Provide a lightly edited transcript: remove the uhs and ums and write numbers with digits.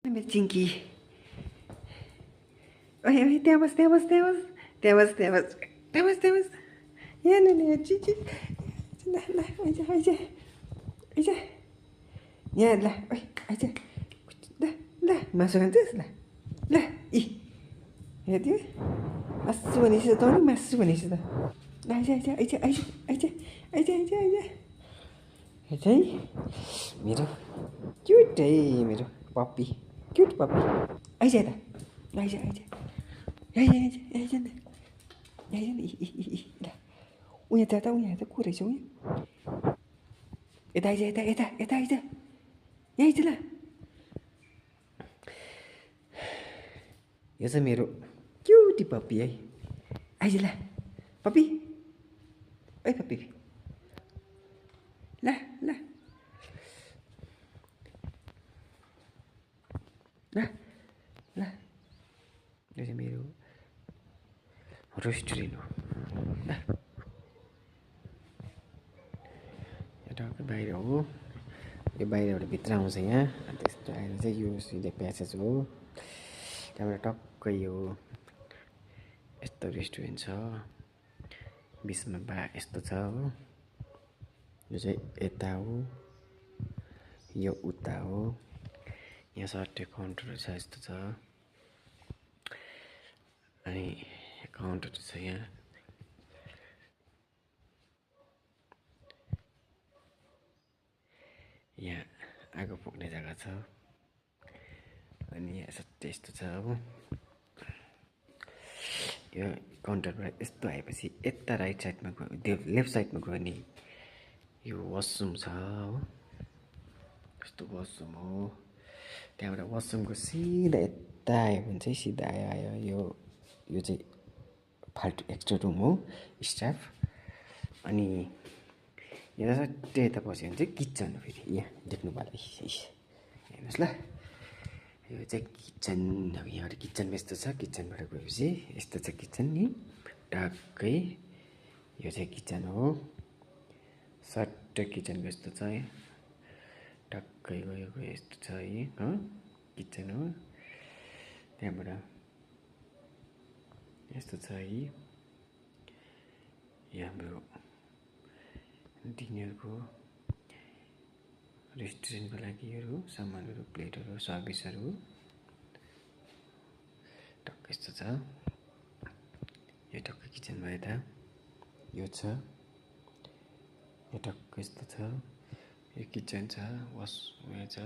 मेरो चिङ्की ओए ओए त्यहाँ बस त्यहाँ बस त्यहाँ बस त्यहाँ बस त्यहाँ बस त्यहाँ बस त्यहाँ बस यहाँ न चिची ल ल आइज आइज आइज यहाँ ल ओए आइज ल ल मासु खान्छस् ल ल इ हेर्थ्यो मासु भनेपछि त नि मासु भनेपछि त ल आइज आइज आइज आइज आइज आइज आइज आइज आइज है मेरो क्युट है मेरो पप्पी क्युट पप्पी आइज यता आइज आइज आइज आइज आइज न आइज न ल उहाँ जाँदा उहाँ त को रहेछ उहाँ यता आइज यता यता यता आइज यहाँ आइज ल यो चाहिँ मेरो क्युटी पप्पी है आइज ल पप्पी ओइ पप्पी ल ल ल ल यो चाहिँ मेरो रेस्टुरेन्ट हो ल टक्कै बाहिर हो यो बाहिरबाट भित्र आउँछ यहाँ अनि त्यस्तो आएर चाहिँ यो सिधै प्यासेज हो त्यहाँबाट टक्कै यो यस्तो रेस्टुरेन्ट छ बिचमा यस्तो छ हो यो चाहिँ यता हो यो उता हो यहाँ सट्टै काउन्टरहरू छ यस्तो छ अनि काउन्टर छ यहाँ यहाँ आगो पोख्ने जग्गा छ अनि यहाँ सट्टै यस्तो छ हो यो काउन्टरबाट यस्तो आएपछि यता राइट साइडमा गयो त्यो लेफ्ट साइडमा गयो भने यो वासरुम छ हो यस्तो वासरुम हो त्यहाँबाट वासरुमको सिधा यता आयो भने चाहिँ सिधा आयो यो चाहिँ फाल्टु एक्स्ट्रा रुम हो स्टाफ अनि यहाँ सट्टै यता पस्यो भने चाहिँ किचन हो फेरि यहाँ देख्नु पाला हेर्नुहोस् ल यो चाहिँ किचन अब यहाँबाट किचन यस्तो छ किचनबाट गएपछि यस्तो छ किचन नि टक्कै यो चाहिँ किचन हो सट्टै किचनको यस्तो छ है टक्कै गयो यस्तो छ है किचन हो त्यहाँबाट यस्तो छ है यहाँ हाम्रो डिनरको रेस्टुरेन्टको लागिहरू सामानहरू प्लेटहरू सर्भिसहरू टक्कै यस्तो छ यो टक्कै किचन भयो यता यो छ यो टक्कै यस्तो छ यो किचन छ उयो छ